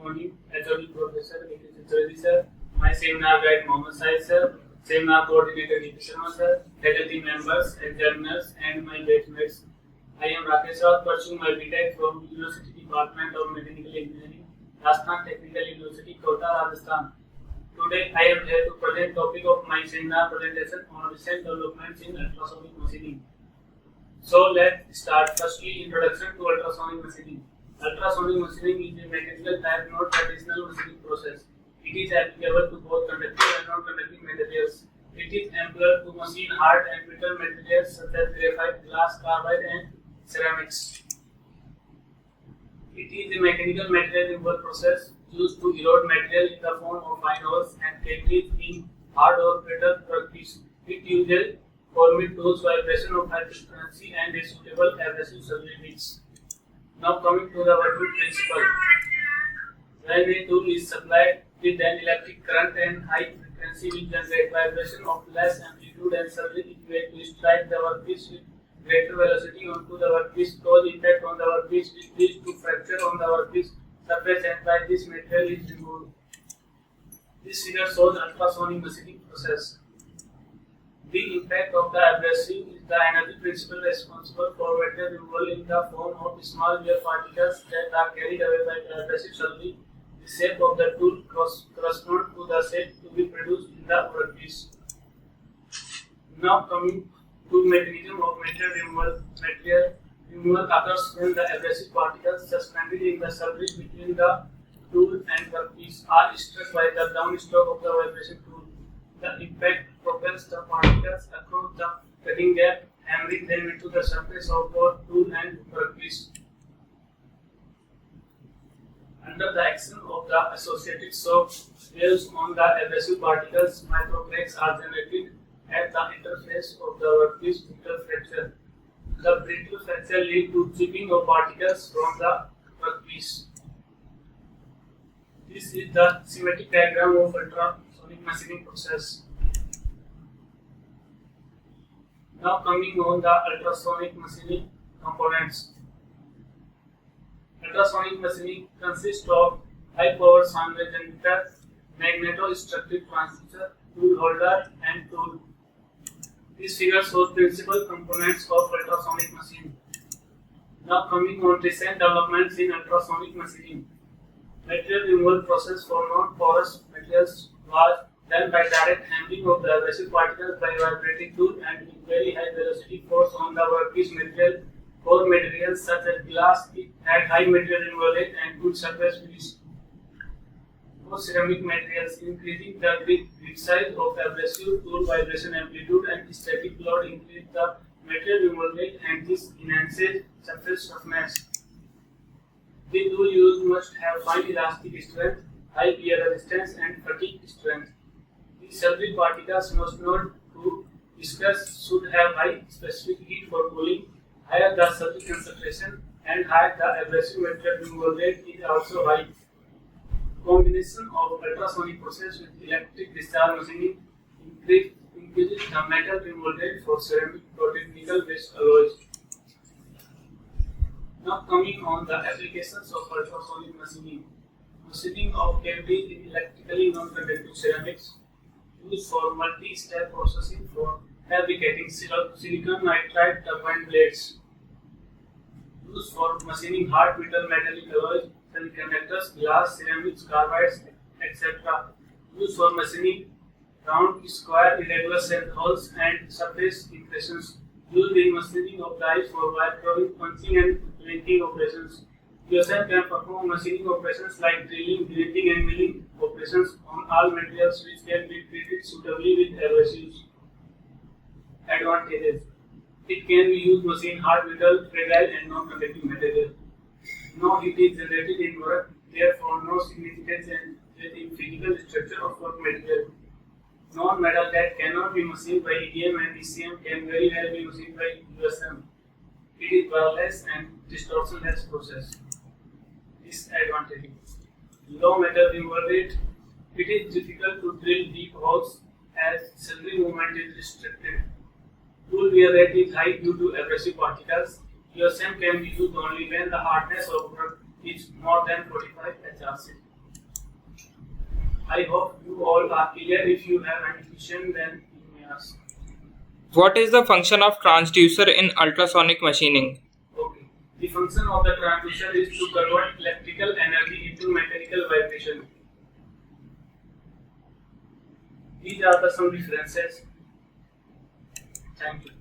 morning, HOD Professor Rakesh sir, my seminar guide Mohammed Said sir, seminar coordinator Sharma sir, faculty members, examiners, and my batchmates. I am Rakesh, pursuing my BTech from University Department of Mechanical Engineering, Rajasthan Technical University, Kota, Rajasthan. Today, I am here to present topic of my seminar presentation on recent developments in ultrasonic machining. So let's start. Firstly, introduction to ultrasonic machining. Ultrasonic machining is a mechanical type, not traditional machining process. It is applicable to both conductive and non-conductive materials. It is employed to machine hard and brittle materials such as graphite, glass, carbide, and ceramics. It is a mechanical material removal process used to erode material in the form of fine holes and cavities in hard or brittle workpiece. It uses forming tools, vibration of high frequency, and a suitable abrasive surgery mix. Now coming to the working principle. When a tool is supplied with an electric current and high frequency will generate vibration of less amplitude and surgery equate to strike the workpiece with greater velocity onto the workpiece, cause impact on the workpiece which leads to fracture on the workpiece surface, and by this material is removed. This figure shows ultrasonic machining process. The impact of the abrasive is the energy principle responsible for material removal in the form of small wear particles that are carried away by the abrasive surgery. The shape of the tool corresponds to the shape to be produced in the workpiece. Now coming to mechanism of material removal. Material removal occurs when the abrasive particles suspended in the surface between the tool and workpiece are struck by the downstroke of the vibration tool. The impact propels the particles across the cutting gap, hammering them into the surface of both tool and workpiece. Under the action of the associated shock waves on the abrasive particles, microcracks are generated at the interface of the workpiece brittle fracture. The brittle fracture leads to chipping of particles from the workpiece. This is the schematic diagram of ultrasonic machining process. Now coming on the ultrasonic machining components. Ultrasonic machining consists of high-power sound wave generator, magneto-structured transducer, tool holder, and tool. This figure shows principal components of ultrasonic machining. Now coming on recent developments in ultrasonic machining. Material removal process for non-porous materials was done by direct handling of the abrasive particles by vibrating tool and with very high velocity force on the workpiece material. For materials such as glass, it had high material removal rate and good surface finish. For ceramic materials, increasing the grip size of abrasive tool vibration amplitude and static load increase the material removal rate, and this enhances surface toughness. The tool used must have fine elastic strength, high wear resistance, and fatigue strength. The surgery particles must not too viscous, should have high specific heat for cooling. Higher the surgery concentration and higher the abrasive material removal rate is also high. Combination of ultrasonic process with electric discharge machining increases the metal removal rate for ceramic coated nickel based alloys. Now coming on the applications of ultrasonic machining. Machining of cavities in electrically non-conductive ceramics, used for multi-step processing for fabricating silicon nitride turbine blades, used for machining hard brittle metallic alloys, semiconductors, glass, ceramics, carbides, etc. Used for machining round, square, irregular shaped holes and surface impressions. Used in machining of dies for wire drawing, punching, and printing operations. USM can perform machining operations like drilling, grinding, and milling operations on all materials which can be treated suitably with abrasives. Advantages: it can be used to machine hard, brittle, fragile, and non-conductive material. No heat is generated in work, therefore no significant change in physical structure of work material. Non-metal that cannot be machined by EDM and ECM can very well be machined by USM. It is wireless and distortionless process. Disadvantages: low metal removal rate. It is difficult to drill deep holes as surgery movement is restricted. Tool wear rate is high due to abrasive particles. USM can be used only when the hardness of work is more than 45 HRC. I hope you all are clear. If you have any question, then you may ask. What is the function of transducer in ultrasonic machining? Okay. The function of the transducer is to convert electrical energy into mechanical vibration. These are the some differences. Thank you.